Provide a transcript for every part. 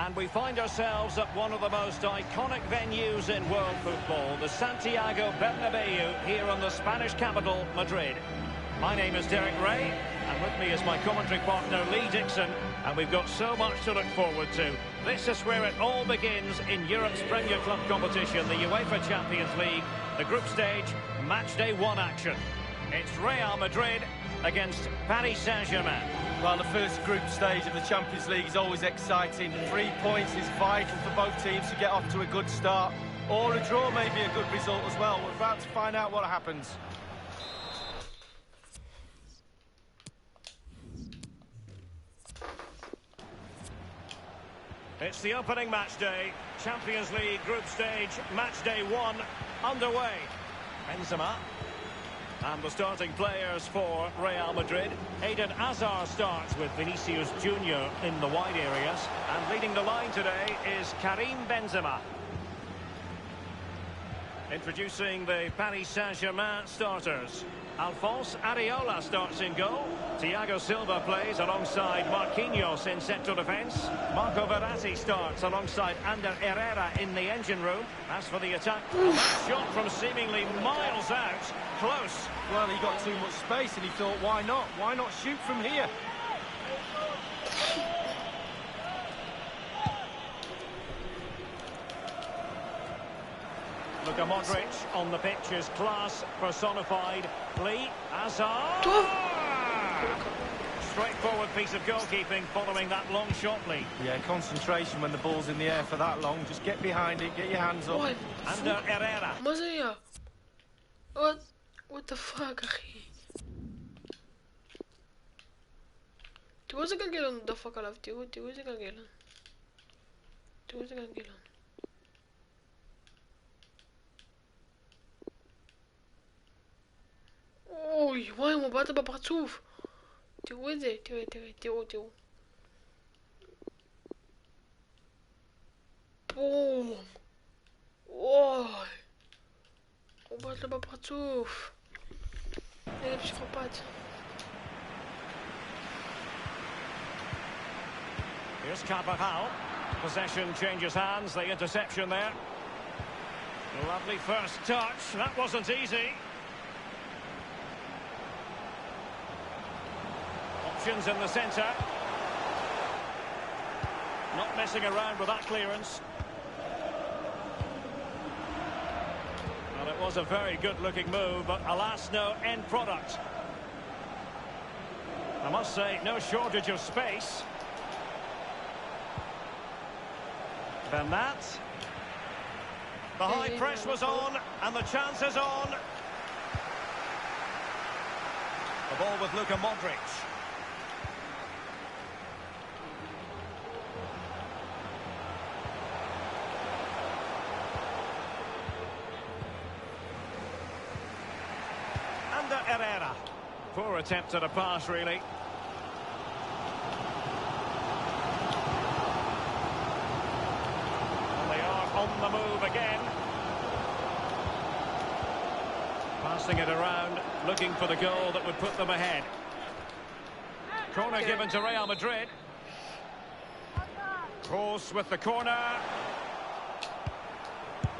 And we find ourselves at one of the most iconic venues in world football, the Santiago Bernabeu, here in the Spanish capital, Madrid. My name is Derek Ray, and with me is my commentary partner, Lee Dixon, and we've got so much to look forward to. This is where it all begins in Europe's Premier Club competition, the UEFA Champions League, the group stage, match day 1 action. It's Real Madrid against Paris Saint-Germain. Well, the first group stage of the Champions League is always exciting. 3 points is vital for both teams to get off to a good start. Or a draw may be a good result as well. We're about to find out what happens. It's the opening match day, Champions League group stage, match day 1 underway. Benzema. And the starting players for Real Madrid. Eden Hazard starts with Vinicius Junior in the wide areas. And leading the line today is Karim Benzema. Introducing the Paris Saint-Germain starters. Alphonse Areola starts in goal. Thiago Silva plays alongside Marquinhos in central defence. Marco Verratti starts alongside Ander Herrera in the engine room. As for the attack, that shot from seemingly miles out. Close. Well, he got too much space and he thought, why not? Why not shoot from here? Luka Modric on the pitch is class personified. Lee, Hazard. Straightforward piece of goalkeeping following that long shot, Lee. Yeah, concentration when the ball's in the air for that long. Just get behind it, get your hands up. Ander Herrera. What the fuck, achie? Ty was like a gallon, the fuck I love you. Ty was like a gallon. Ty was like a gallon. Ой, вай, ему бата бабацов. Ty уйди, ty. Boom. Ой. Бата бабацов. Najlepszy chłopak. Here's Carvajal. Possession changes hands. The interception there. Lovely first touch. That wasn't easy. Options in the centre. Not messing around with that clearance. Well, it was a very good-looking move, but alas, no end product. I must say, no shortage of space. Bernat. The high press was on, and the chance is on. The ball with Luka Modric. Ander Herrera. Poor attempt at a pass, really. On the move again. Passing it around, looking for the goal that would put them ahead. Corner given to Real Madrid. Kroos with the corner.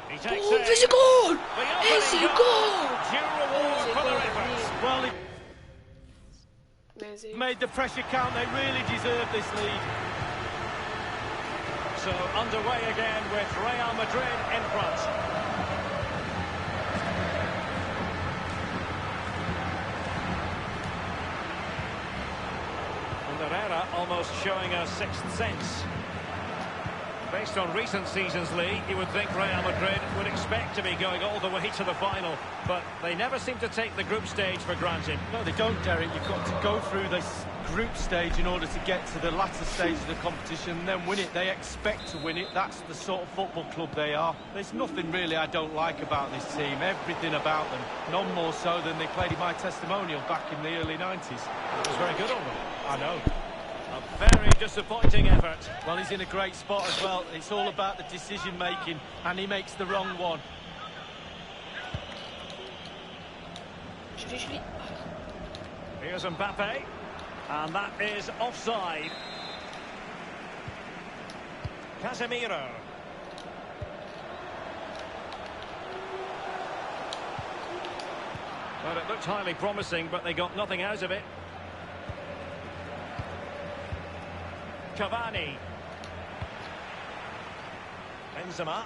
He takes it. Is it goal? Is it goal? Due reward for their efforts. Well, he made the pressure count. They really deserve this lead. So underway again with Real Madrid in front. And Herrera almost showing a sixth sense. Based on recent seasons, Lee, you would think Real Madrid would expect to be going all the way to the final, but they never seem to take the group stage for granted. No, they don't, Derek. You've got to go through this group stage in order to get to the latter stage of the competition and then win it. They expect to win it. That's the sort of football club they are. There's nothing really I don't like about this team. Everything about them. None more so than they played in my testimonial back in the early 90s. It was very good on them. I know. A very disappointing effort. Well, he's in a great spot as well. It's all about the decision-making, and he makes the wrong one. Here's Mbappe, and that is offside. Casemiro. Well, it looked highly promising, but they got nothing out of it. Cavani. Benzema.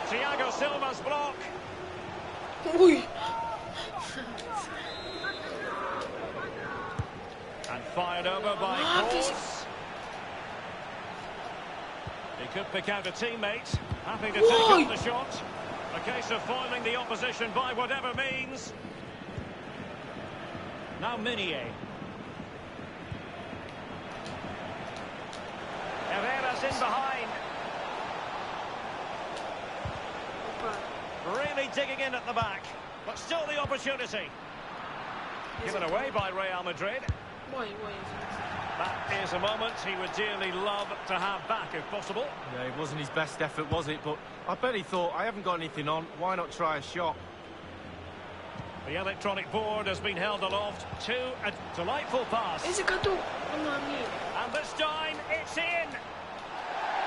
Thiago Silva's block. Ui. And fired over by Kroos. He could pick out a teammate. Happy to take on the shot. A case of foiling the opposition by whatever means. Now Meunier. Herrera's in behind. Really digging in at the back. But still the opportunity. Given away by Real Madrid. Why? That is a moment he would dearly love to have back if possible. Yeah, it wasn't his best effort, was it? But I bet he thought, I haven't got anything on, why not try a shot? The electronic board has been held aloft to a delightful pass. Esse gato. Mamma mia. And this time, it's in!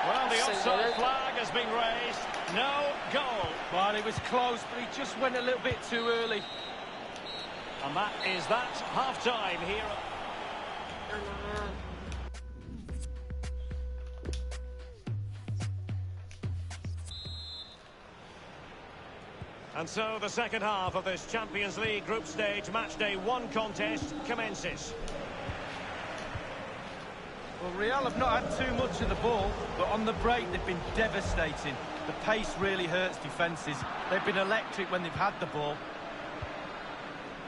Well, the offside flag has been raised. No goal. Well, it was close, but he just went a little bit too early. And that is that. Half-time here. And so the second half of this Champions League group stage matchday 1 contest commences. Well, Real have not had too much of the ball, but on the break they've been devastating. The pace really hurts defences. They've been electric when they've had the ball.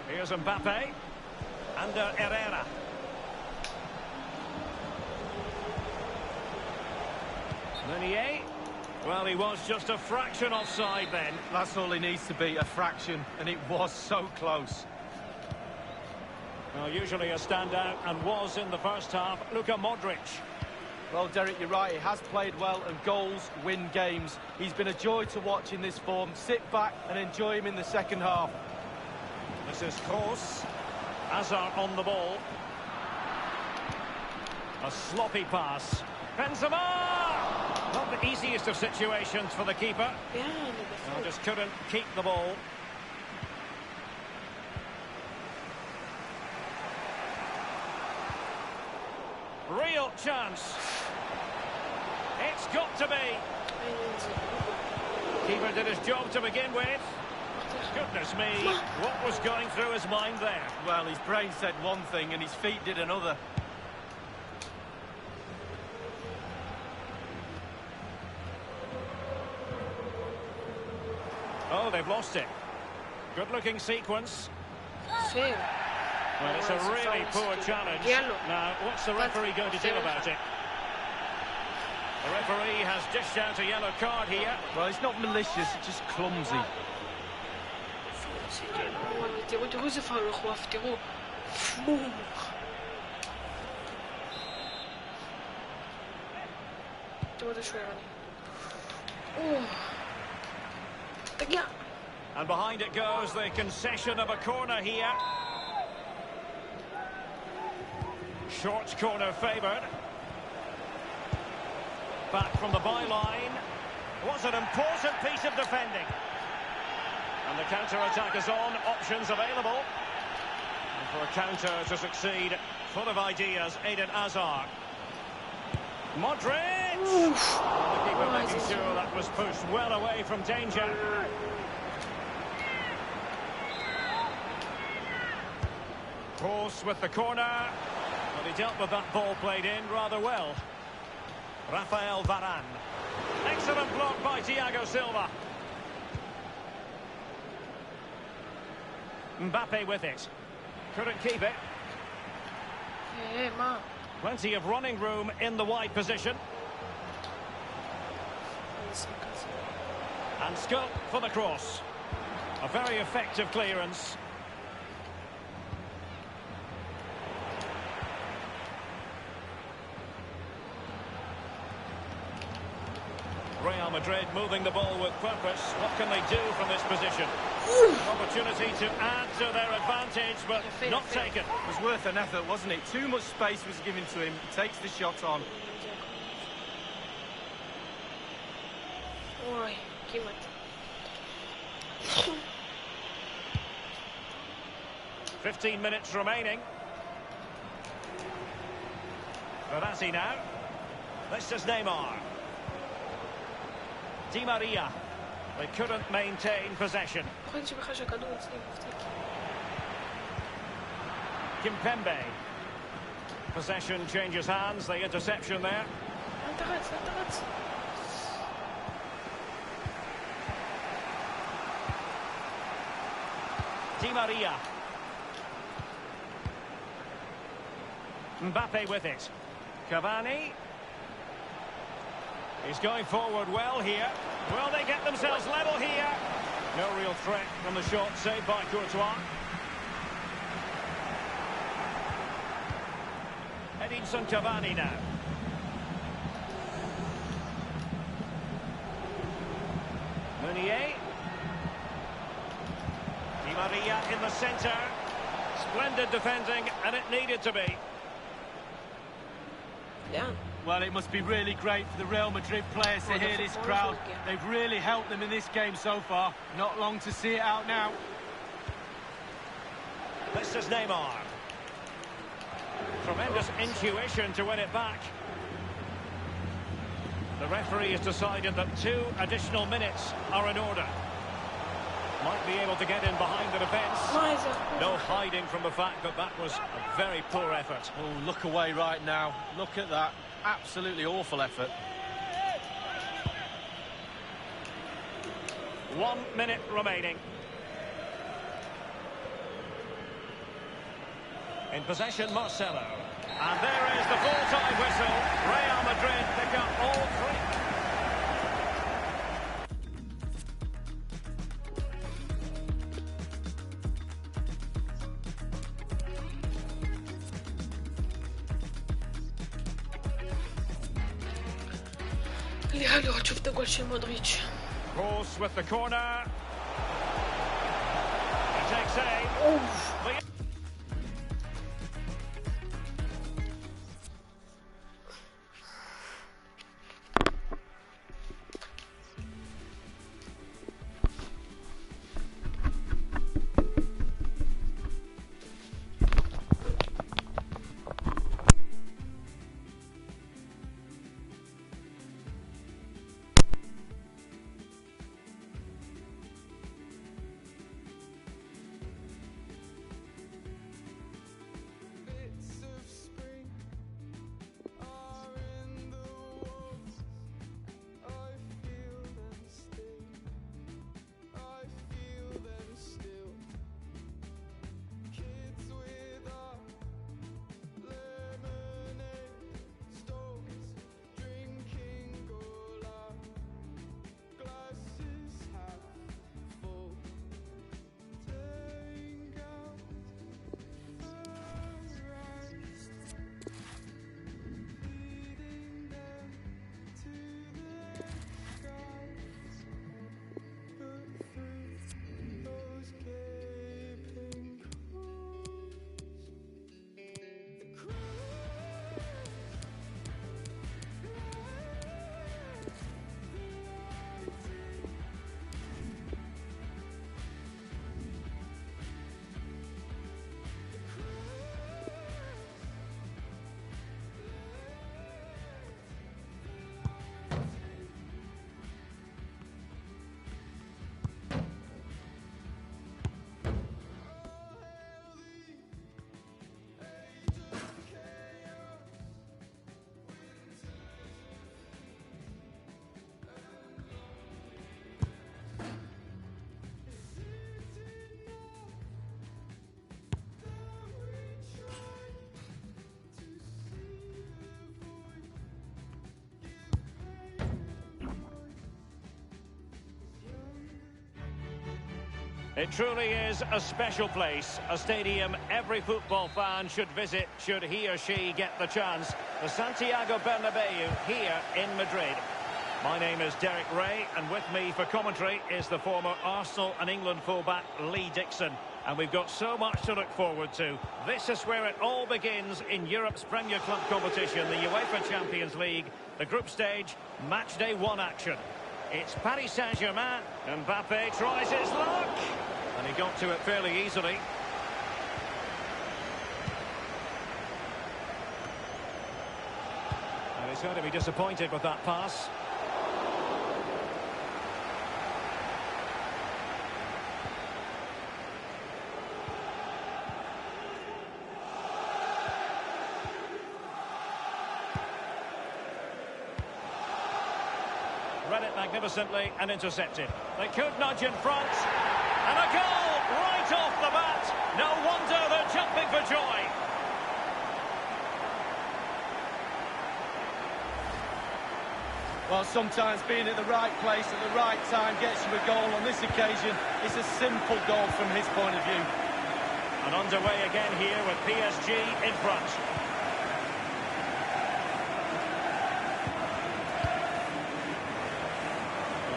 Here's Mbappe. And Herrera. Meunier. Well, he was just a fraction offside then. That's all he needs to be, a fraction, and it was so close. Well, usually a standout, and was in the first half, Luka Modric. Well, Derek, you're right, he has played well, and goals win games. He's been a joy to watch in this form. Sit back and enjoy him in the second half. This is Kroos. Hazard on the ball. A sloppy pass. Benzema! Not the easiest of situations for the keeper. Yeah, Well, just couldn't keep the ball. Real chance. It's got to be. Keeper did his job to begin with. Goodness me, what was going through his mind there? Well, his brain said one thing and his feet did another. Oh, they've lost it. Good-looking sequence. Fair. Well, it's a really poor challenge. Yellow. Now, what's the referee going to do about it? The referee has dished out a yellow card here. Well, it's not malicious, it's just clumsy. تقول زفار خواف تقول فوق تقول شوي غني أوه تقيا. And behind it goes the concession of a corner here. Short corner favoured. Back from the byline. Was an important piece of defending. And the counter-attack is on. Options available. And for a counter to succeed, full of ideas, Eden Hazard. Modric! The keeper making sure that was pushed well away from danger. Kroos with the corner. Well, he dealt with that ball played in rather well. Rafael Varane. Excellent block by Thiago Silva. Mbappe with it. Couldn't keep it. Hey, man. Plenty of running room in the wide position. And scope for the cross. A very effective clearance. Real Real Madrid moving the ball with purpose. What can they do from this position? Opportunity to add to their advantage, but not taken. It was worth an effort, wasn't it? Too much space was given to him. He takes the shot on. Ой, Кимат. 15 minutes remaining. Verratti now. This is Neymar. Di Maria. They couldn't maintain possession. Kimpembe. Possession changes hands. The interception there. Di Maria. Mbappe with it. Cavani. He's going forward well here. Will they get themselves level here? No real threat from the shot saved by Courtois. Edinson Cavani now. Meunier. Di Maria in the centre. Splendid defending, and it needed to be. Yeah. Well, it must be really great for the Real Madrid players to hear this crowd. They've really helped them in this game so far. Not long to see it out now. This is Neymar. Tremendous intuition to win it back. The referee has decided that 2 additional minutes are in order. Might be able to get in behind the defence. No hiding from the fact that that was a very poor effort. Oh, look away right now. Look at that. Absolutely awful effort. 1 minute remaining. In possession, Marcelo. And there is the full-time whistle. Real Madrid pick up all 3. اللي حلو هتشوف تقول شي مودريتش. Cross with the corner. It takes aim. اوف. It truly is a special place, a stadium every football fan should visit should he or she get the chance. The Santiago Bernabeu here in Madrid. My name is Derek Ray, and with me for commentary is the former Arsenal and England fullback Lee Dixon. And we've got so much to look forward to. This is where it all begins in Europe's Premier Club competition, the UEFA Champions League, the group stage, match day 1 action. It's Paris Saint-Germain, and Mbappe tries his luck, and he got to it fairly easily. And he's going to be disappointed with that pass. Read it magnificently and intercepted. They could nudge in front. And a goal right off the bat. No wonder they're jumping for joy. Well, sometimes being at the right place at the right time gets you a goal. On this occasion, it's a simple goal from his point of view. And underway again here with PSG in front.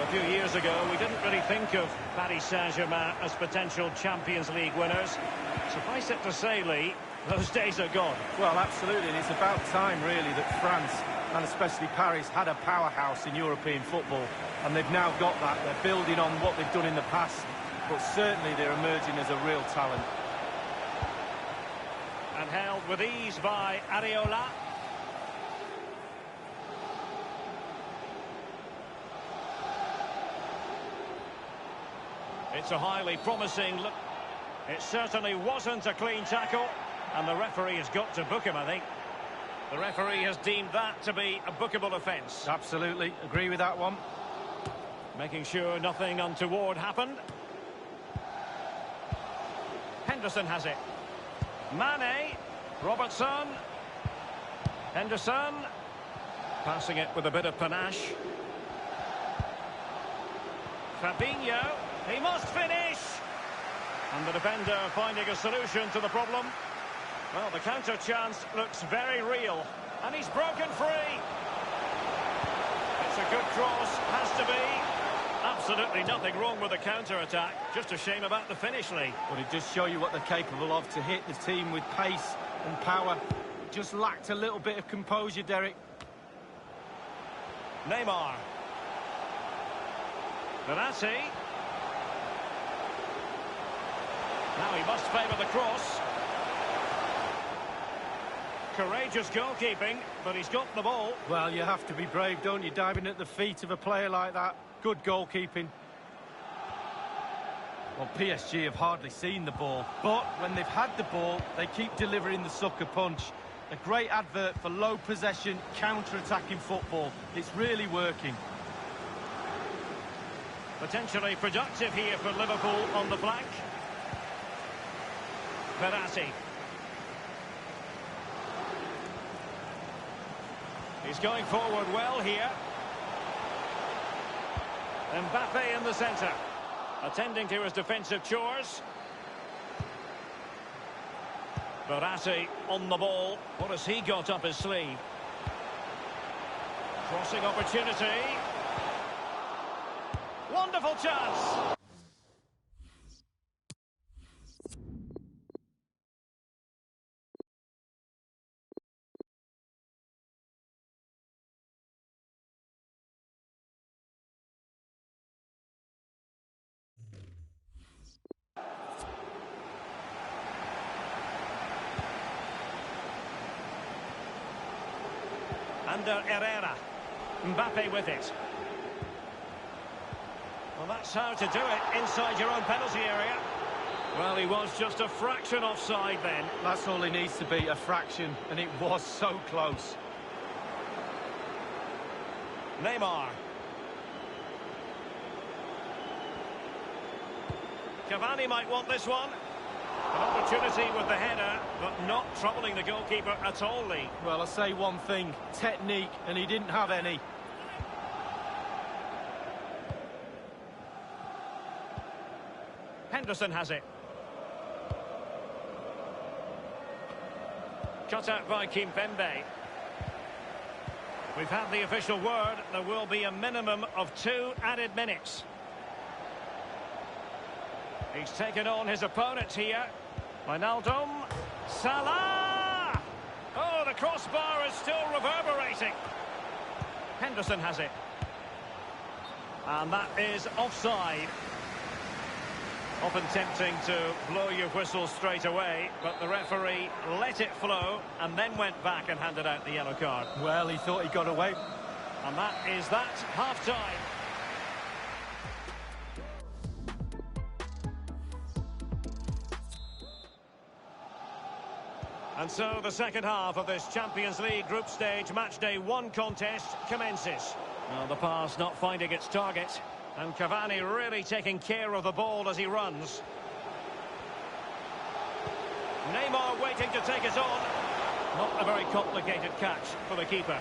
A few years ago, we didn't really think of Paris Saint-Germain as potential Champions League winners. Suffice it to say, Lee, those days are gone. Well, absolutely, and it's about time, really, that France, and especially Paris, had a powerhouse in European football, and they've now got that. They're building on what they've done in the past, but certainly they're emerging as a real talent. And held with ease by Areola. It's a highly promising look. It certainly wasn't a clean tackle, and the referee has got to book him, I think. The referee has deemed that to be a bookable offence. Absolutely, agree with that one. Making sure nothing untoward happened. Henderson has it. Mane, Robertson, Henderson, passing it with a bit of panache. Fabinho. He must finish! And the defender finding a solution to the problem. Well, the counter chance looks very real. And he's broken free. It's a good cross, has to be. Absolutely nothing wrong with the counter-attack. Just a shame about the finish, Lee. But it does show you what they're capable of, to hit the team with pace and power. Just lacked a little bit of composure, Derek. Neymar. Verratti. Now he must favour the cross. Courageous goalkeeping, but he's got the ball. Well, you have to be brave, don't you, diving at the feet of a player like that. Good goalkeeping. Well, PSG have hardly seen the ball, but when they've had the ball, they keep delivering the sucker punch. A great advert for low possession, counter-attacking football. It's really working. Potentially productive here for Liverpool on the flank. Verratti. He's going forward well here. Mbappe in the centre, attending to his defensive chores. Verratti on the ball. What has he got up his sleeve? Crossing opportunity. Wonderful chance. Under Herrera. Mbappe with it. Well, that's how to do it inside your own penalty area. Well, he was just a fraction offside then. That's all he needs to be, a fraction, and it was so close. Neymar. Cavani might want this one. An opportunity with the header, but not troubling the goalkeeper at all, Lee. Well, I'll say one thing, technique, and he didn't have any. Henderson has it. Cut out by Kimpembe. We've had the official word. There will be a minimum of 2 added minutes. He's taken on his opponent here. Wijnaldum. Salah! Oh, the crossbar is still reverberating. Henderson has it. And that is offside. Often tempting to blow your whistle straight away, but the referee let it flow and then went back and handed out the yellow card. Well, he thought he got away. And that is that, half-time. And so the second half of this Champions League group stage matchday 1 contest commences. Well, the pass not finding its target. And Cavani really taking care of the ball as he runs. Neymar waiting to take it on. Not a very complicated catch for the keeper.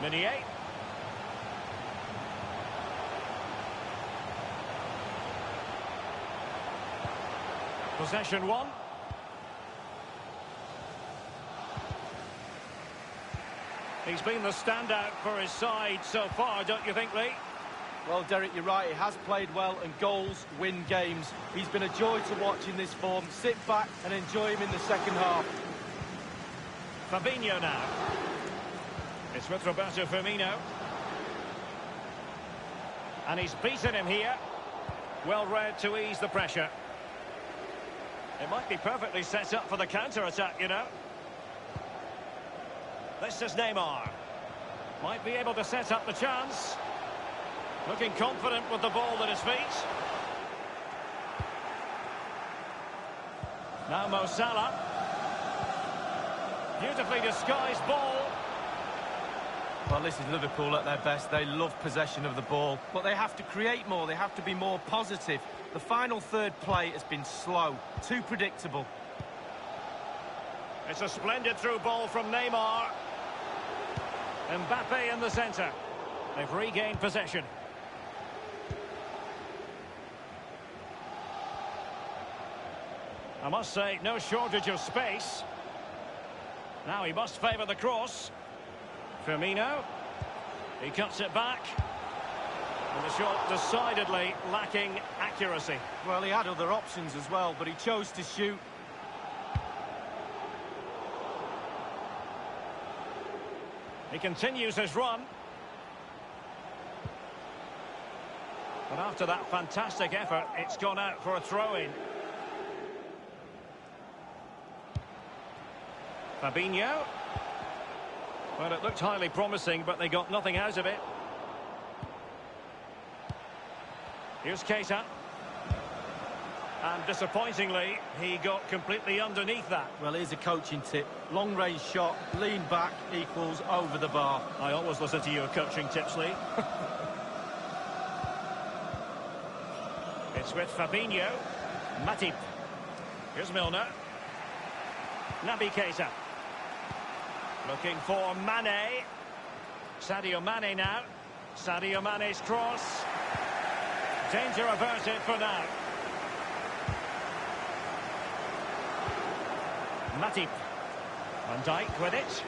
Meunier. Possession 1. He's been the standout for his side so far, don't you think, Lee? Well, Derek, you're right. He has played well, and goals win games. He's been a joy to watch in this form. Sit back and enjoy him in the second half. Fabinho now. It's with Roberto Firmino. And he's beaten him here. Well read to ease the pressure. It might be perfectly set up for the counter-attack, you know. This is Neymar. Might be able to set up the chance. Looking confident with the ball at his feet. Now Mo Salah. Beautifully disguised ball. Well, this is Liverpool at their best. They love possession of the ball, but they have to create more. They have to be more positive. The final third play has been slow, too predictable. It's a splendid through ball from Neymar. Mbappe in the centre. They've regained possession. I must say, no shortage of space. Now he must favour the cross. Firmino. He cuts it back. And the shot decidedly lacking accuracy. Well, he had other options as well, but he chose to shoot. He continues his run. But after that fantastic effort, it's gone out for a throw-in. Fabinho. Well, it looked highly promising, but they got nothing out of it. Here's Keita. And disappointingly, he got completely underneath that. Well, here's a coaching tip. Long-range shot, lean back equals over the bar. I always listen to your coaching tips, Lee. It's with Fabinho. Matip. Here's Milner. Naby Keita. Looking for Mane. Sadio Mane now. Sadio Mane's cross. Danger averted for now. Matip. Van Dijk with it.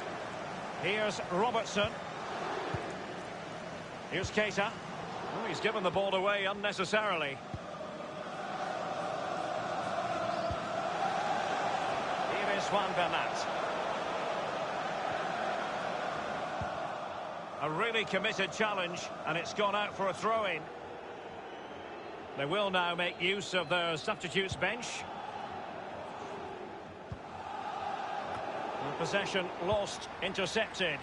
Here's Robertson. Here's Keita. Oh, he's given the ball away unnecessarily. Here is Juan Bernat. A really committed challenge, and it's gone out for a throw-in. They will now make use of their substitutes bench. And possession lost, intercepted.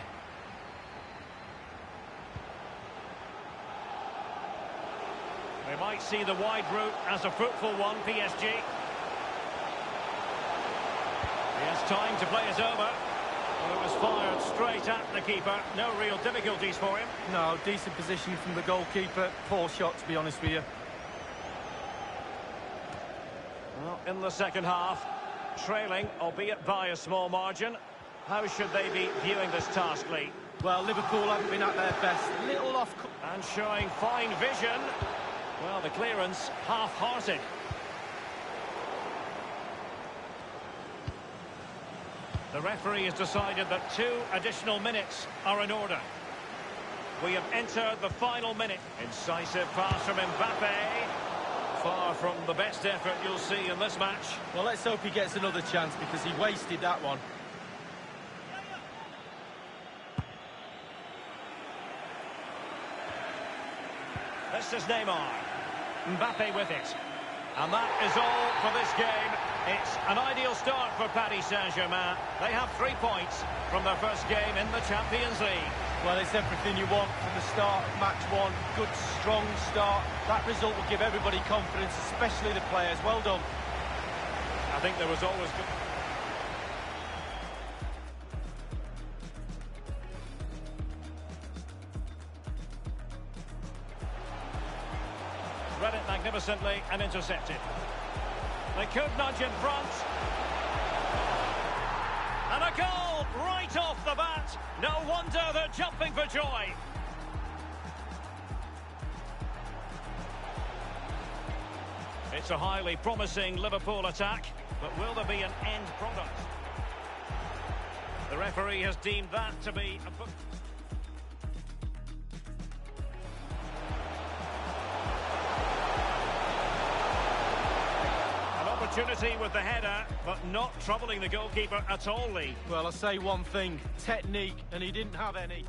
They might see the wide route as a fruitful one, PSG. He has time to play it over. Well, it was fired straight at the keeper. No real difficulties for him. No, decent position from the goalkeeper. Poor shot, to be honest with you. Well, in the second half, trailing, albeit by a small margin. How should they be viewing this task, Lee? Well, Liverpool haven't been at their best. Little off... And showing fine vision. Well, the clearance half-hearted. The referee has decided that 2 additional minutes are in order. We have entered the final minute. Incisive pass from Mbappe. Far from the best effort you'll see in this match. Well, let's hope he gets another chance because he wasted that one. This is Neymar. Mbappe with it. And that is all for this game. It's an ideal start for Paris Saint-Germain. They have 3 points from their first game in the Champions League. Well, it's everything you want from the start of match 1. Good, strong start. That result will give everybody confidence, especially the players. Well done. I think there was always good... Read it magnificently and intercepted. They could nudge in front. And a goal right off the bat. No wonder they're jumping for joy. It's a highly promising Liverpool attack, but will there be an end product? The referee has deemed that to be a book. Opportunity with the header, but not troubling the goalkeeper at all, Lee. Well, I'll say one thing, technique, and he didn't have any.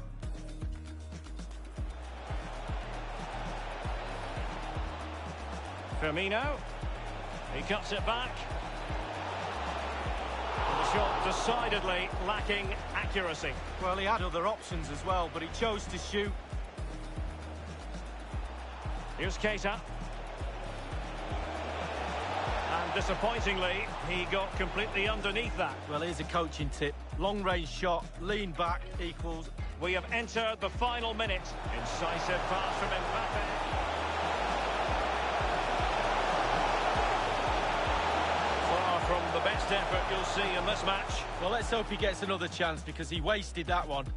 Firmino, he cuts it back. And the shot decidedly lacking accuracy. Well, he had other options as well, but he chose to shoot. Here's Keita. And disappointingly, he got completely underneath that. Well, here's a coaching tip. Long-range shot, lean back, equals. We have entered the final minute. Incisive pass from Mbappe. Far from the best effort you'll see in this match. Well, let's hope he gets another chance because he wasted that one.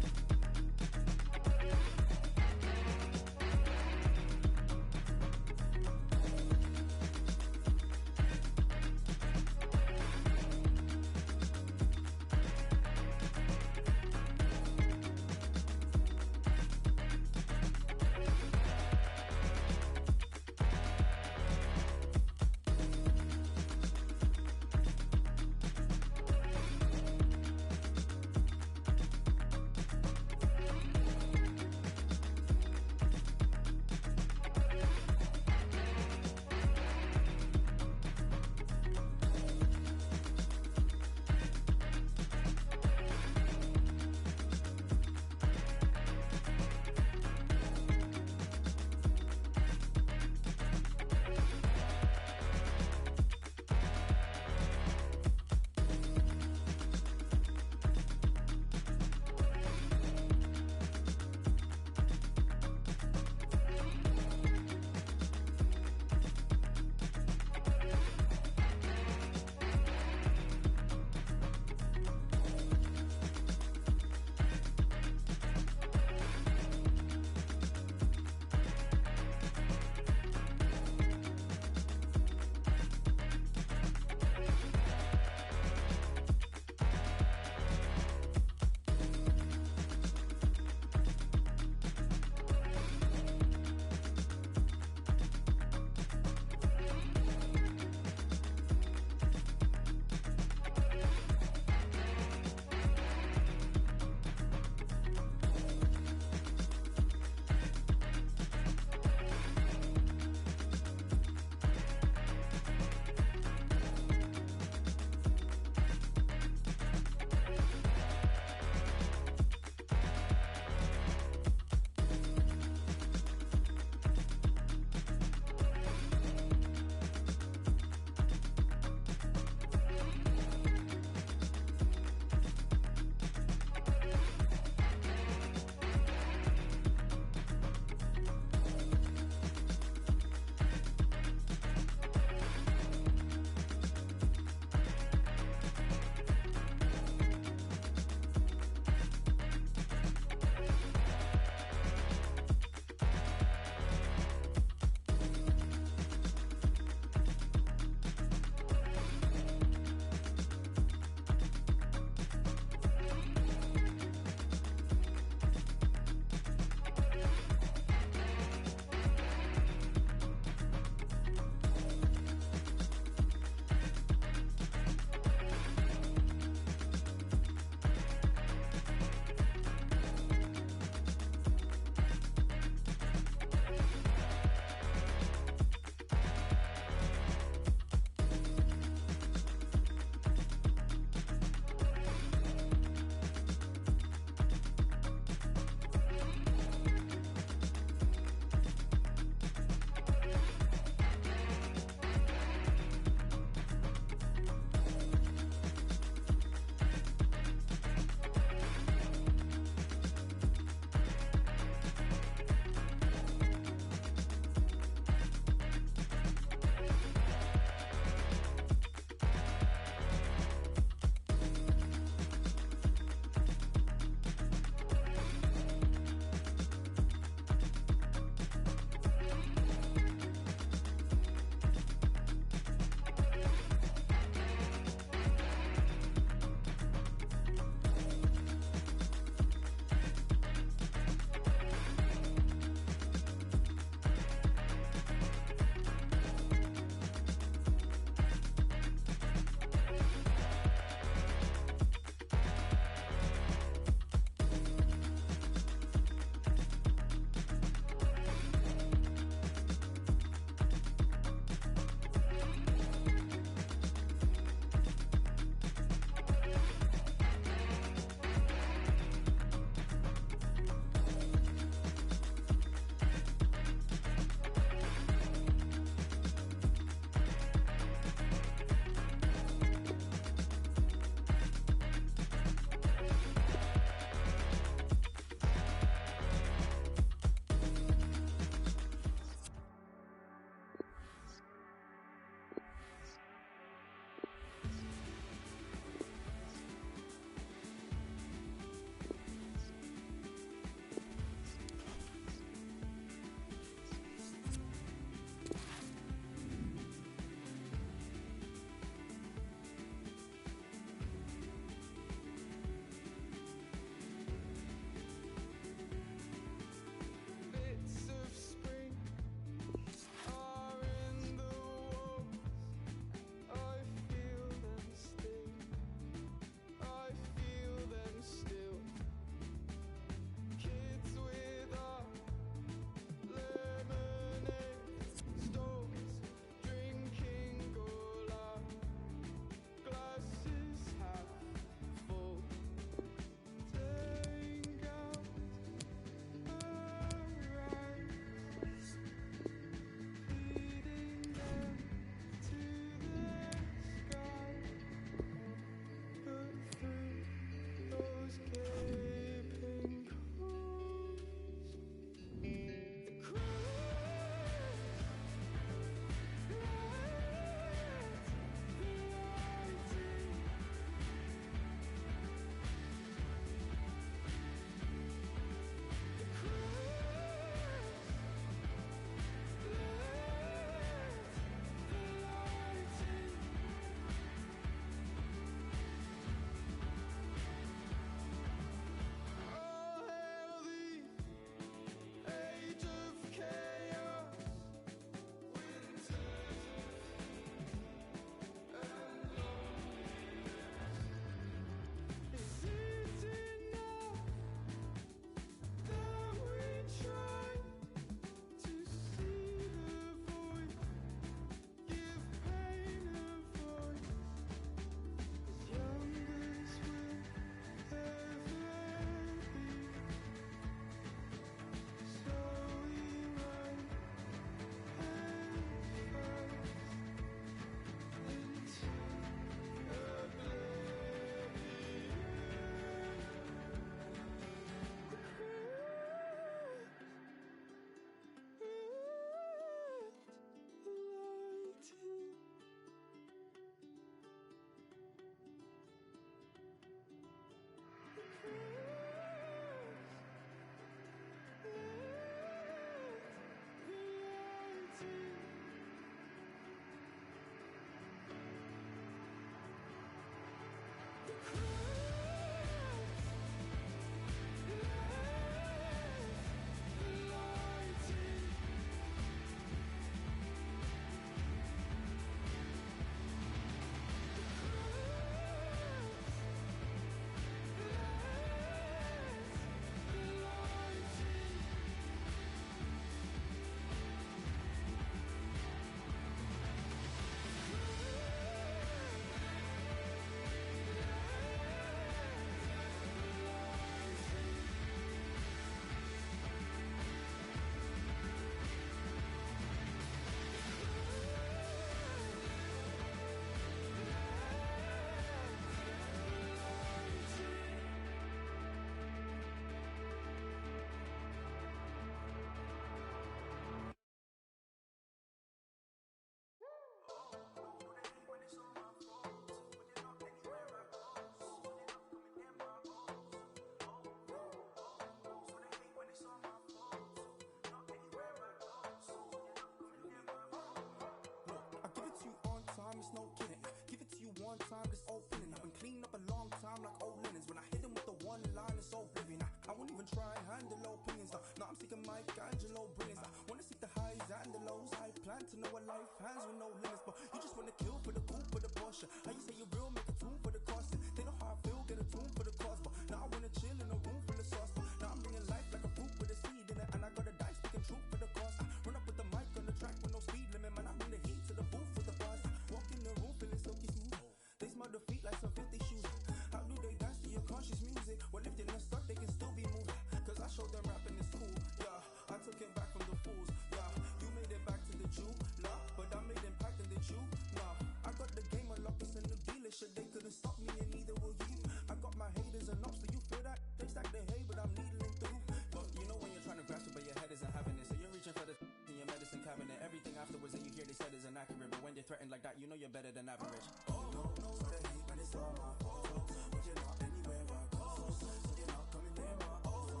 time, this opening. I've been cleaning up a long time like old linens. When I hit him with the one line, it's oblivion. I won't even try and handle opinions. Now I'm seeking Michelangelo brilliance. I wanna seek the highs and the lows. I plan to know a life hands with no limits. But you just wanna kill for the coupe, for the Porsche. How you say you're real, make a tune for the cost. They know how I feel, get a tune for the cause. But now I wanna chill in a room full of sauce. But now I'm bringing life like a fruit with a seed in it. And I got a dice speaking truth for the cause. I run up with the mic on the track with no speed limit. Man, I bring the heat to the booth with the bars. Walk in the room feeling silky smooth. They smell the feet like some 50 shoes. How do they dance to your conscious music? Well, if they're not stuck, they can still be moved. Cause I showed them rapping is cool, yeah. I took it back from the fools, yeah. You made it back to the Jew, nah. But I made impact in the Jew, nah. I got the game unlocked, it's a new dealership. They couldn't stop me and neither will you. I got my haters and ups, so you feel that? They stack the hay, but I'm needling through. But you know when you're trying to grasp it, but your head isn't having it. So you're reaching for the in your medicine cabinet. Everything afterwards that you hear they said is inaccurate. But when they're threatened like that, you know you're better than average. Oh no, so they hate when it's all my fault. But you're not anywhere I go. So you're not coming near my oh no,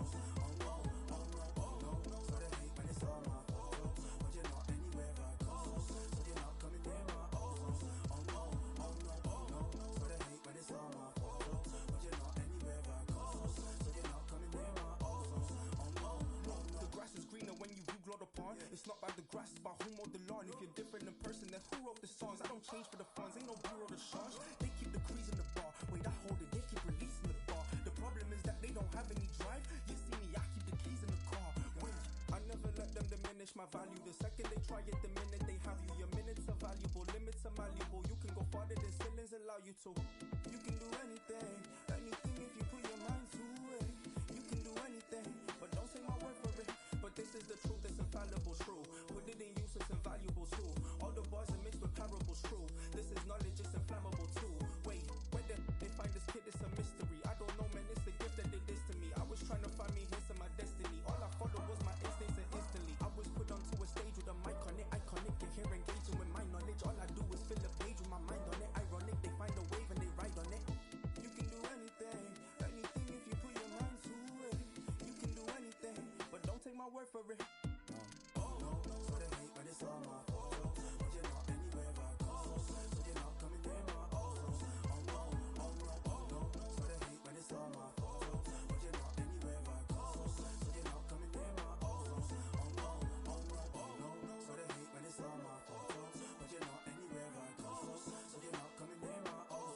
so they hate when it's all my fault. But you're not anywhere I go. So you're not coming near my oh no, so they hate when it's all my fault. But you're not anywhere I go. So you're not coming near my oh no. The grass is greener when you view glowed upon. It's not about the grass, it's about who mowed the lawn. If you're different in person, then who wrote the songs? I don't change for the funds, ain't no bureau to charge. They keep the crease in the bar. Wait, I hold it, they keep releasing the bar. The problem is that they don't have any drive. You see me, I keep the keys in the car. Wait, I never let them diminish my value. The second they try it, the minute they have you. Your minutes are valuable, limits are malleable. You can go farther than ceilings allow you to. You can do anything, anything if you put your mind to it. You can do anything, but don't take my word for it. But this is the truth, it's infallible, true. Put it in use, it's invaluable too. All the bars are mixed with parables, true. This is knowledge, it's inflammable too. Wait, where they find this kid, it's a mystery. I don't know, man, it's the gift that they did to me. I was trying to find me hints of my destiny. All I followed was my instincts and instantly I was put onto a stage with a mic on it. Iconic, get here engaging with my knowledge. All I do is fill a page with my mind on it. Ironic, they find a wave and they ride on it. You can do anything, anything if you put your mind to it. You can do anything, but don't take my word for it. No, so they hate when it's all my fault. But you're not anywhere I go. So you're not coming near my oh no, so they hate when it's all my fault. But you're not anywhere I go. So you're not coming near my oh no, so they hate when it's all my fault. But you're not anywhere I go. So you're not coming near my oh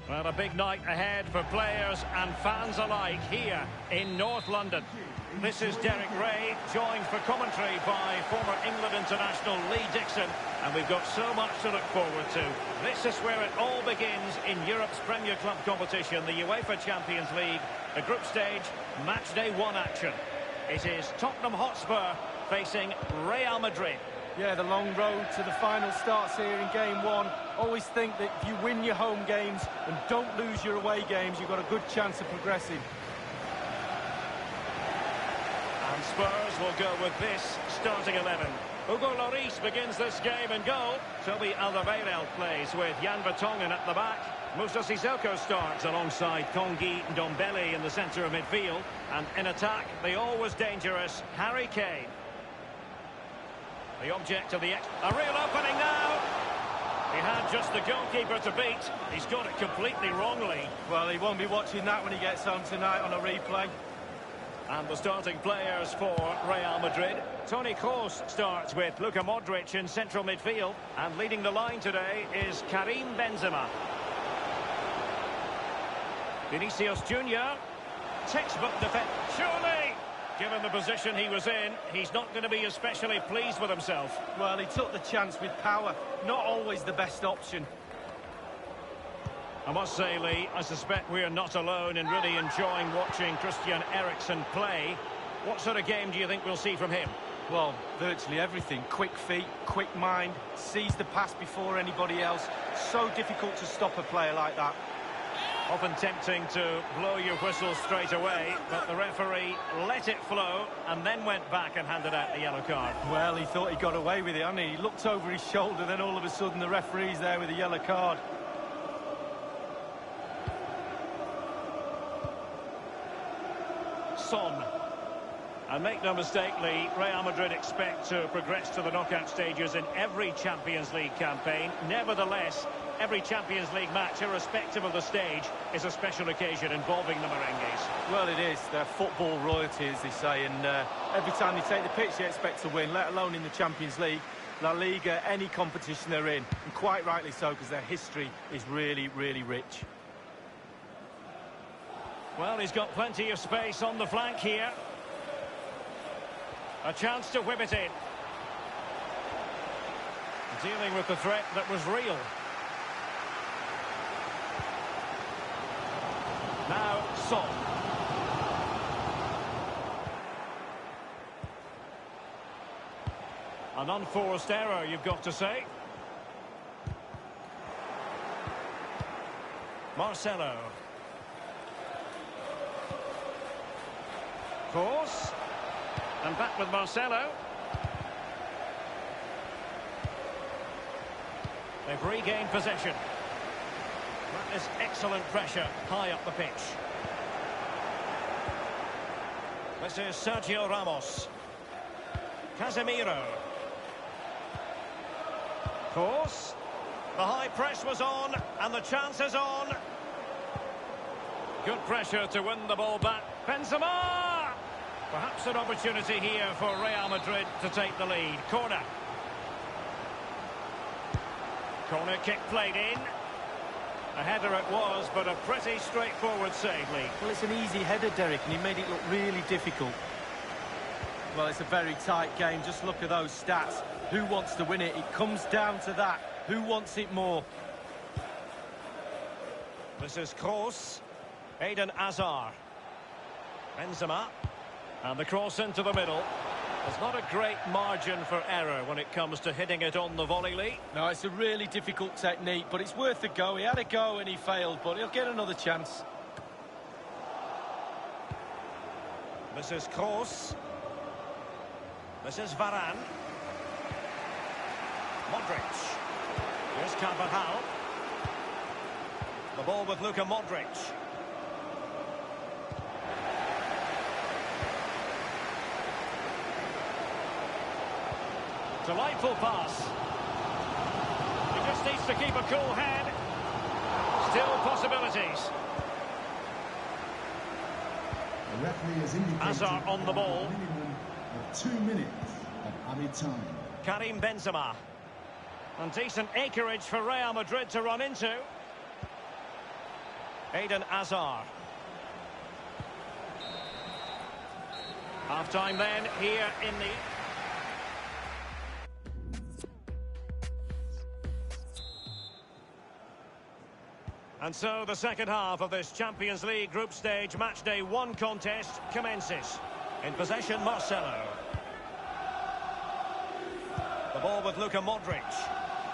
Well, a big night ahead for players and fans alike here in North London. This is Derek Ray, joined for commentary by former England international Lee Dixon. And we've got so much to look forward to. This is where it all begins in Europe's Premier Club competition, the UEFA Champions League, the group stage, match day 1 action. It is Tottenham Hotspur facing Real Madrid. Yeah, the long road to the final starts here in game 1. Always think that if you win your home games and don't lose your away games, you've got a good chance of progressing. And Spurs will go with this starting 11. Hugo Lloris begins this game in goal. Toby Alderweireld plays with Jan Vertonghen at the back. Moussa Sissoko starts alongside Tanguy Ndombele in the centre of midfield. And in attack, the always dangerous Harry Kane. The object of the... A real opening now! He had just the goalkeeper to beat. He's got it completely wrongly. Well, he won't be watching that when he gets home tonight on a replay. And the starting players for Real Madrid. Toni Kroos starts with Luka Modric in central midfield. And leading the line today is Karim Benzema. Vinicius Junior. Textbook defense. Surely! Given the position he was in, he's not going to be especially pleased with himself. Well, he took the chance with power. Not always the best option. I must say, Lee, I suspect we're not alone in really enjoying watching Christian Eriksen play. What sort of game do you think we'll see from him? Well, virtually everything. Quick feet, quick mind, sees the pass before anybody else. So difficult to stop a player like that. Often tempting to blow your whistle straight away, but the referee let it flow and then went back and handed out the yellow card. Well, he thought he got away with it, hadn't he? He looked over his shoulder, then all of a sudden the referee's there with a yellow card. Son. And make no mistake, Lee, Real Madrid expect to progress to the knockout stages in every Champions League campaign. Nevertheless, every Champions League match, irrespective of the stage, is a special occasion involving the Merengues. Well, it is. They're football royalty, as they say, and every time they take the pitch, they expect to win, let alone in the Champions League, La Liga, any competition they're in. And quite rightly so, because their history is really, really rich. Well, he's got plenty of space on the flank here. A chance to whip it in. Dealing with the threat that was real. Now, Son. An unforced error, you've got to say. Marcelo. Kroos. And back with Marcelo. They've regained possession. That is excellent pressure high up the pitch. This is Sergio Ramos. Casemiro. Kroos. The high press was on and the chance is on. Good pressure to win the ball back. Benzema! Perhaps an opportunity here for Real Madrid to take the lead. Corner. Corner kick played in. A header it was, but a pretty straightforward save, Lee. Well, it's an easy header, Derek, and he made it look really difficult. Well, it's a very tight game. Just look at those stats. Who wants to win it? It comes down to that. Who wants it more? This is Kroos. Eden Hazard. Benzema. And the cross into the middle. There's not a great margin for error when it comes to hitting it on the volley, Lee. No, it's a really difficult technique, but it's worth a go. He had a go and he failed, but he'll get another chance. This is Kroos. This is Varane. Modric. Here's Carvajal. The ball with Luka Modric. Delightful pass. He just needs to keep a cool head. Still possibilities. The referee has indicated Hazard on the ball. a minimum of 2 minutes of added time. Karim Benzema. And decent acreage for Real Madrid to run into. Eden Hazard. Half-time then, here in the... And so the second half of this Champions League group stage matchday 1 contest commences. In possession, Marcelo. The ball with Luka Modric.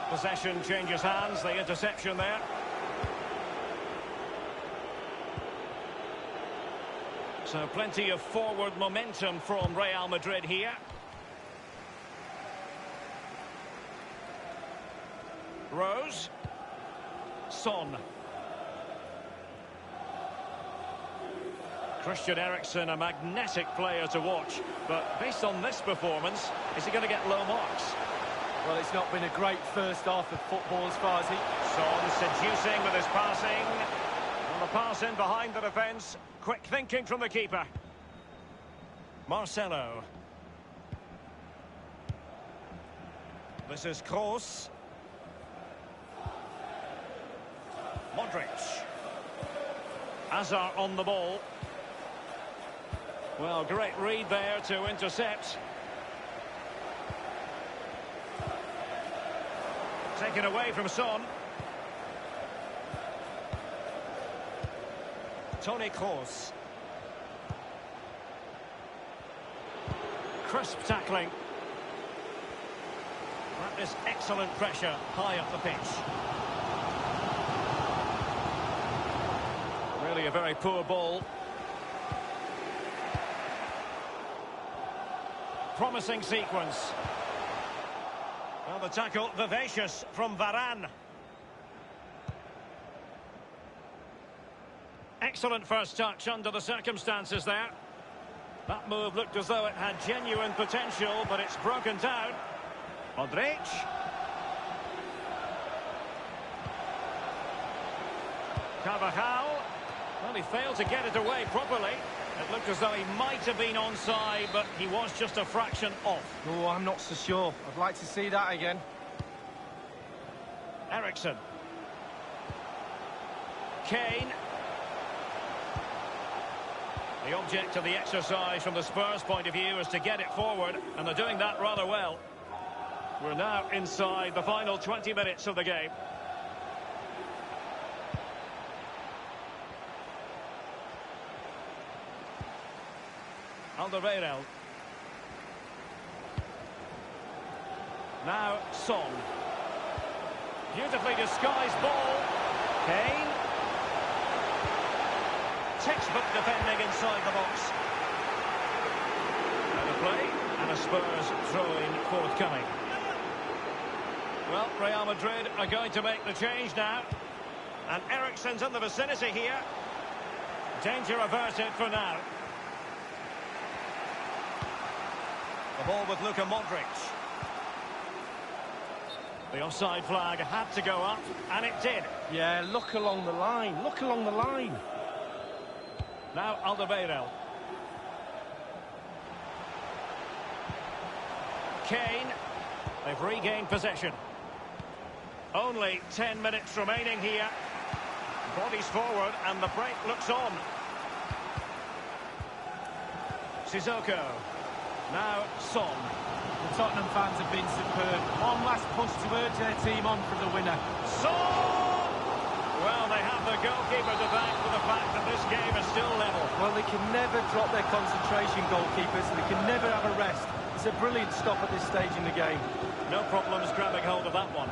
Possession changes hands, the interception there. So plenty of forward momentum from Real Madrid here. Rose. Son. Christian Eriksen, a magnetic player to watch, but based on this performance, is he going to get low marks? Well, it's not been a great first half of football as far as he... Son seducing with his passing. And the pass in behind the defence. Quick thinking from the keeper. Marcelo. This is Kroos. Modric. Hazard on the ball. Well, great read there to intercept. Taken away from Son. Toni Kroos. Crisp tackling. That is excellent pressure high up the pitch. Really a very poor ball. Promising sequence. Well, the tackle vivacious from Varane. Excellent first touch under the circumstances there. That move looked as though it had genuine potential, but it's broken down. Modric. Carvajal. Well, he failed to get it away properly. It looked as though he might have been onside, but he was just a fraction off. Oh, I'm not so sure. I'd like to see that again. Eriksen. Kane. The object of the exercise from the Spurs' point of view is to get it forward, and they're doing that rather well. We're now inside the final 20 minutes of the game. Alderweireld. Now Son. Beautifully disguised ball. Kane. Textbook defending inside the box. And a play, and a Spurs throw-in forthcoming. Well, Real Madrid are going to make the change now. And Eriksen's in the vicinity here. Danger averted for now. The ball with Luka Modric. The offside flag had to go up, and it did. Yeah, look along the line. Look along the line. Now Alderweireld. Kane. They've regained possession. Only 10 minutes remaining here. Bodies forward, and the break looks on. Sissoko. Now Son. The Tottenham fans have been superb. One last push to urge their team on for the winner. Son! Well, they have the goalkeeper to thank for the fact that this game is still level. Well, they can never drop their concentration, goalkeepers. They can never have a rest. It's a brilliant stop at this stage in the game. No problems grabbing hold of that one.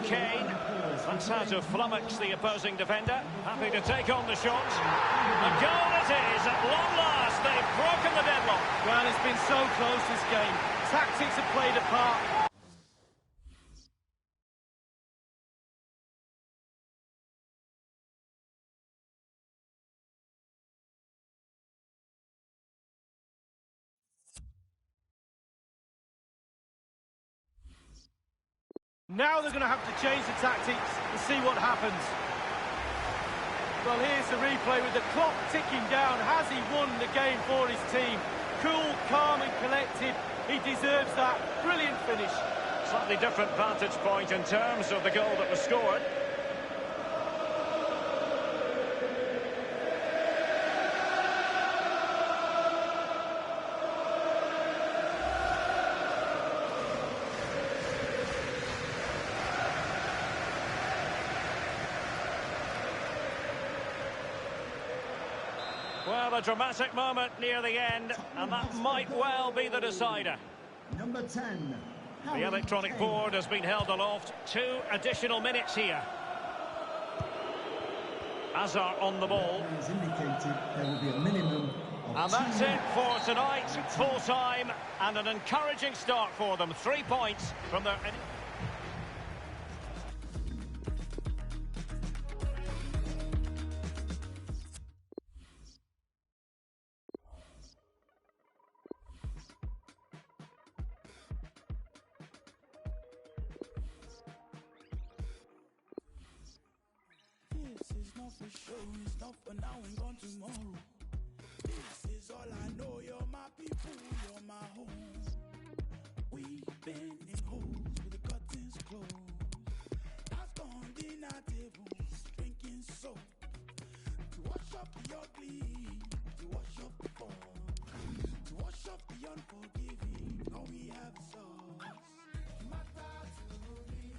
Kane, that's how to flummox the opposing defender. Happy to take on the shot. A goal it is, at long last. They've broken the deadlock. Well, it's been so close this game. Tactics have played a part. Now they're going to have to change the tactics and see what happens. Well, here's the replay with the clock ticking down. Has he won the game for his team? Cool, calm and collected. He deserves that. Brilliant finish. Slightly different vantage point in terms of the goal that was scored. Well, a dramatic moment near the end, and that might well be the decider. Number 10. The electronic board has been held aloft. 2 additional minutes here. Hazard on the ball. As indicated, there will be a minimum of And 2 that's it minutes. for tonight. Full time and an encouraging start for them. 3 points from their... This is not for show, it's not for now and gone tomorrow. This is all I know, you're my people, you're my home. We've been in holes with the curtains closed. That's on dinner tables, drinking soap. To wash up the ugly, to wash up the fun, to wash up the unforgiving, all we have is us. Matter to me.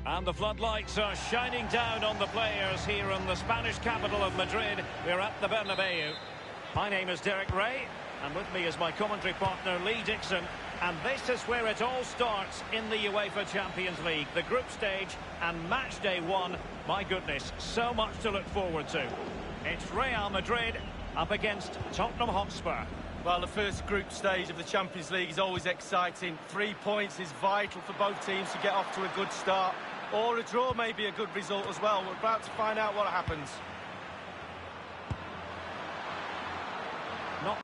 And the floodlights are shining down on the players here in the Spanish capital of Madrid. We're at the Bernabeu. My name is Derek Ray, and with me is my commentary partner Lee Dixon. And this is where it all starts in the UEFA Champions League. The group stage and match day 1. My goodness, so much to look forward to. It's Real Madrid up against Tottenham Hotspur. Well, the first group stage of the Champions League is always exciting. 3 points is vital for both teams to get off to a good start. Or a draw may be a good result as well. We're about to find out what happens. Not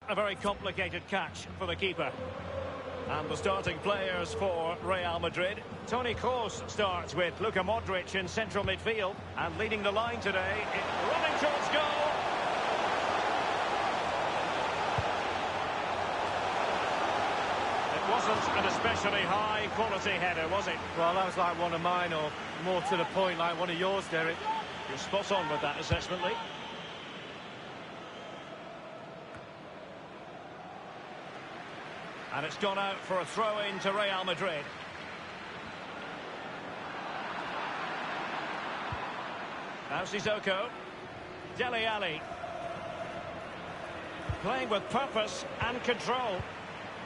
a very complicated catch for the keeper. And the starting players for Real Madrid. Toni Kroos starts with Luka Modric in central midfield. And leading the line today, running towards goal. It wasn't an especially high-quality header, was it? Well, that was like one of mine, or more to the point, like one of yours, Derek. You're spot on with that assessment, Lee. And it's gone out for a throw-in to Real Madrid. Now Sissoko. Dele Alli. Playing with purpose and control.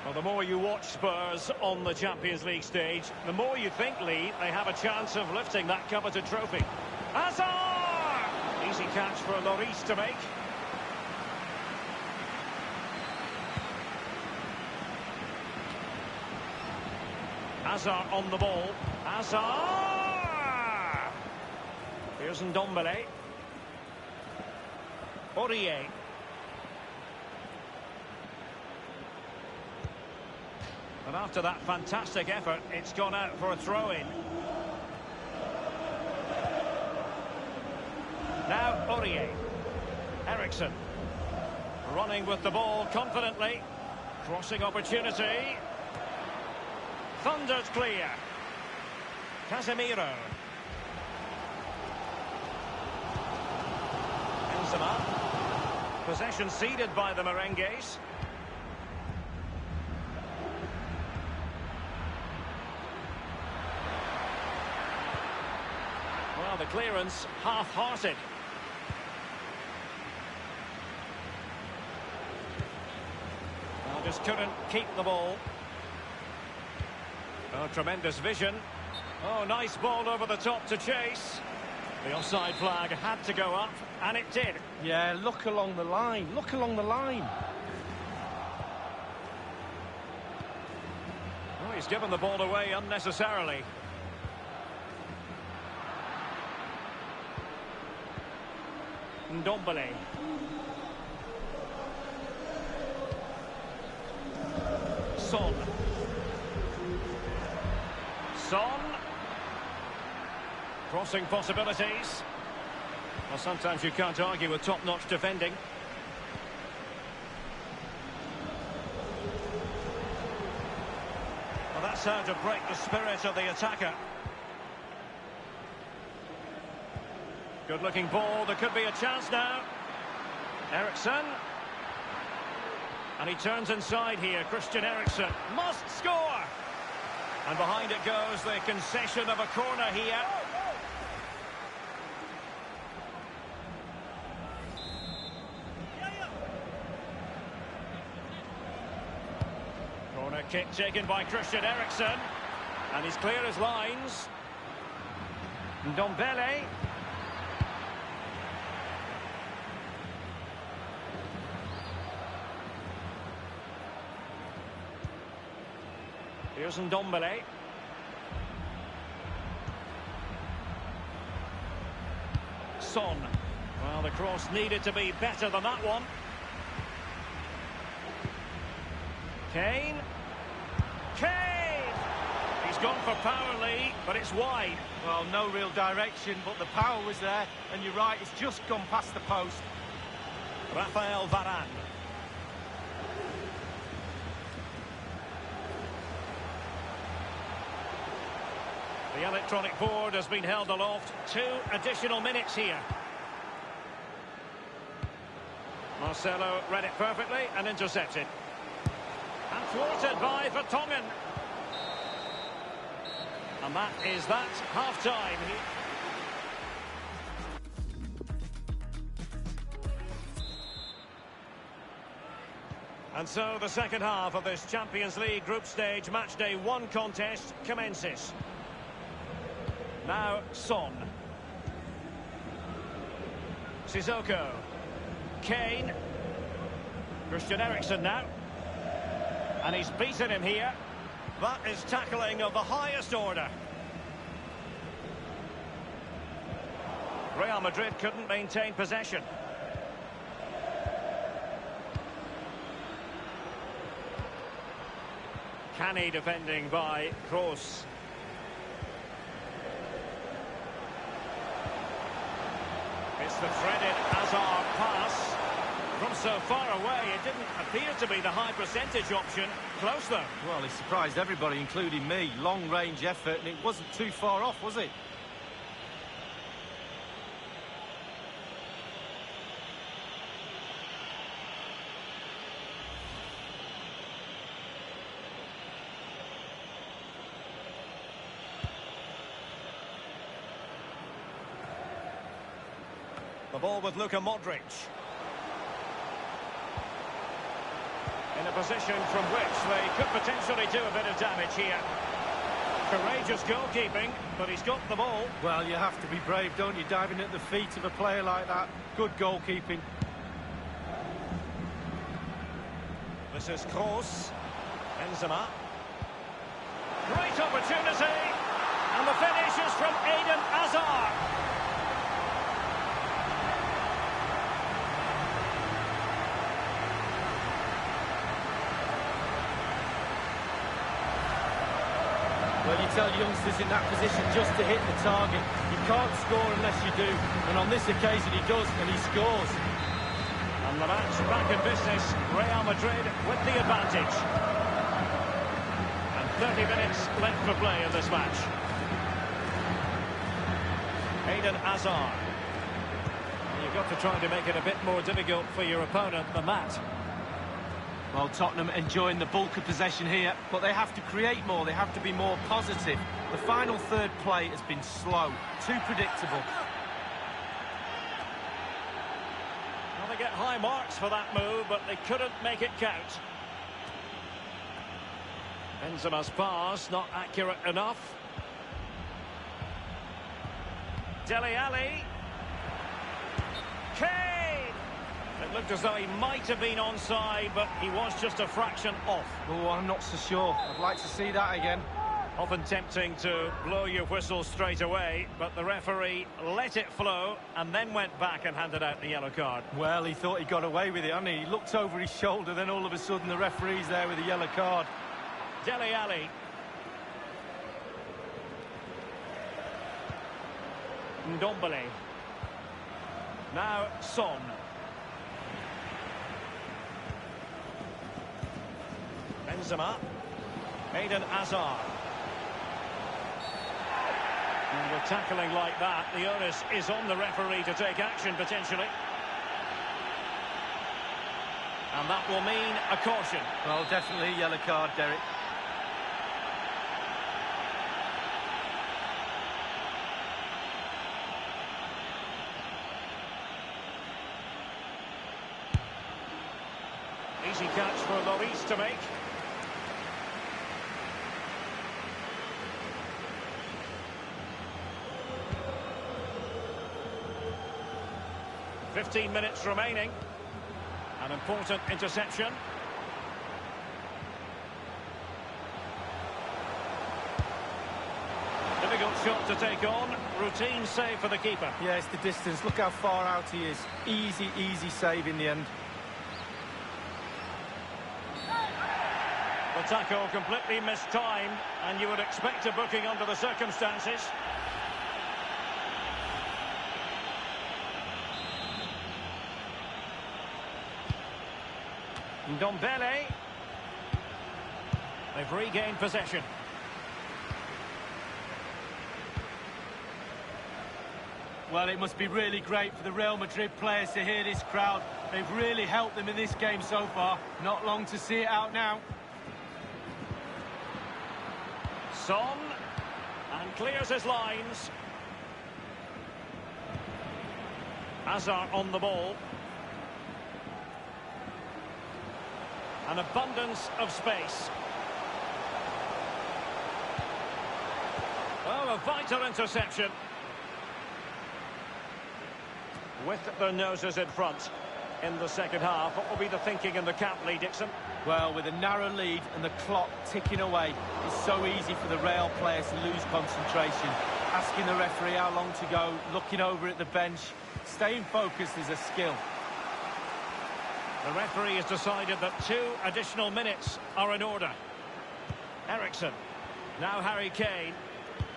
Well, the more you watch Spurs on the Champions League stage, the more you think, Lee, they have a chance of lifting that coveted trophy. Hazard! Easy catch for Lloris to make. Hazard on the ball. Hazard! Here's Ndombele. Aurier. And after that fantastic effort, it's gone out for a throw-in. Now Aurier. Eriksson. Running with the ball confidently. Crossing opportunity. Thundered clear. Casemiro. Benzema. Possession ceded by the Merengues. the clearance half-hearted. Well, just couldn't keep the ball. Oh, tremendous vision. Oh, nice ball over the top to chase. The offside flag had to go up, and it did. Yeah, look along the line. Look along the line. Oh, he's given the ball away unnecessarily. Ndombele. Son. Crossing possibilities. Well, sometimes you can't argue with top-notch defending. Well, that's how to break the spirit of the attacker. Good-looking ball. There could be a chance now. Eriksson. And he turns inside here. Christian Eriksson must score. And behind it goes the concession of a corner here. Corner kick taken by Christian Eriksson. And he's clear as lines. Ndombele. Here's Ndombele. Son. Well, the cross needed to be better than that one. Kane. He's gone for power, Lee, but it's wide. Well, no real direction, but the power was there. And you're right, it's just gone past the post. Rafael Varane. The electronic board has been held aloft. 2 additional minutes here. Marcelo read it perfectly and intercepted. And thwarted by Vertonghen. And that is that. Half-time. And so the second half of this Champions League group stage matchday 1 contest commences. Now Son. Sissoko. Kane. Christian Eriksson now. And he's beaten him here. That is tackling of the highest order. Real Madrid couldn't maintain possession. Canny defending by Kroos. It's the threaded Hazard pass. From so far away, it didn't appear to be the high percentage option. Close, though. Well, he surprised everybody, including me. Long-range effort, and it wasn't too far off, was it? The ball with Luka Modric. In a position from which they could potentially do a bit of damage here. Courageous goalkeeping, but he's got the ball. Well, you have to be brave, don't you, diving at the feet of a player like that. Good goalkeeping. This is Kroos. Benzema. Great opportunity. And the finish is from Eden Hazard. Well, you tell youngsters in that position just to hit the target. You can't score unless you do. And on this occasion, he does, and he scores. And the match back in business. Real Madrid with the advantage. And 30 minutes left for play in this match. Eden Hazard. You've got to try to make it a bit more difficult for your opponent than that. Well, Tottenham enjoying the bulk of possession here, but they have to create more. They have to be more positive. The final third play has been slow, too predictable. Well, they get high marks for that move, but they couldn't make it count. Benzema's pass, not accurate enough. Dele Alli. Kane! It looked as though he might have been onside, but he was just a fraction off. Oh, I'm not so sure. I'd like to see that again. Often tempting to blow your whistle straight away, but the referee let it flow and then went back and handed out the yellow card. Well, he thought he got away with it, hadn't he? He looked over his shoulder, then all of a sudden the referee's there with a yellow card. Dele Alli. Ndombele. Now Son. Benzema. Eden Hazard. And with tackling like that, the onus is on the referee to take action potentially. And that will mean a caution. Well, definitely a yellow card, Derek. Easy catch for Lloris to make. "15 minutes remaining. An important interception. Difficult shot to take on. Routine save for the keeper. Yeah, it's the distance. Look how far out he is. Easy, easy save in the end. The tackle completely mistimed, and you would expect a booking under the circumstances. Ndombele. They've regained possession. Well, it must be really great for the Real Madrid players to hear this crowd. They've really helped them in this game so far. Not long to see it out now. Son, and clears his lines. Hazard on the ball. An abundance of space. Oh, a vital interception. With their noses in front in the second half, what will be the thinking in the camp, Lee Dixon? Well, with a narrow lead and the clock ticking away, it's so easy for the Real players to lose concentration. Asking the referee how long to go, looking over at the bench. Staying focused is a skill. The referee has decided that 2 additional minutes are in order. Eriksson. Now Harry Kane.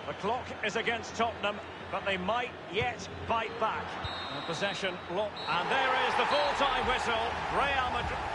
The clock is against Tottenham, but they might yet bite back. And possession, look, and there is the full-time whistle. Real Madrid.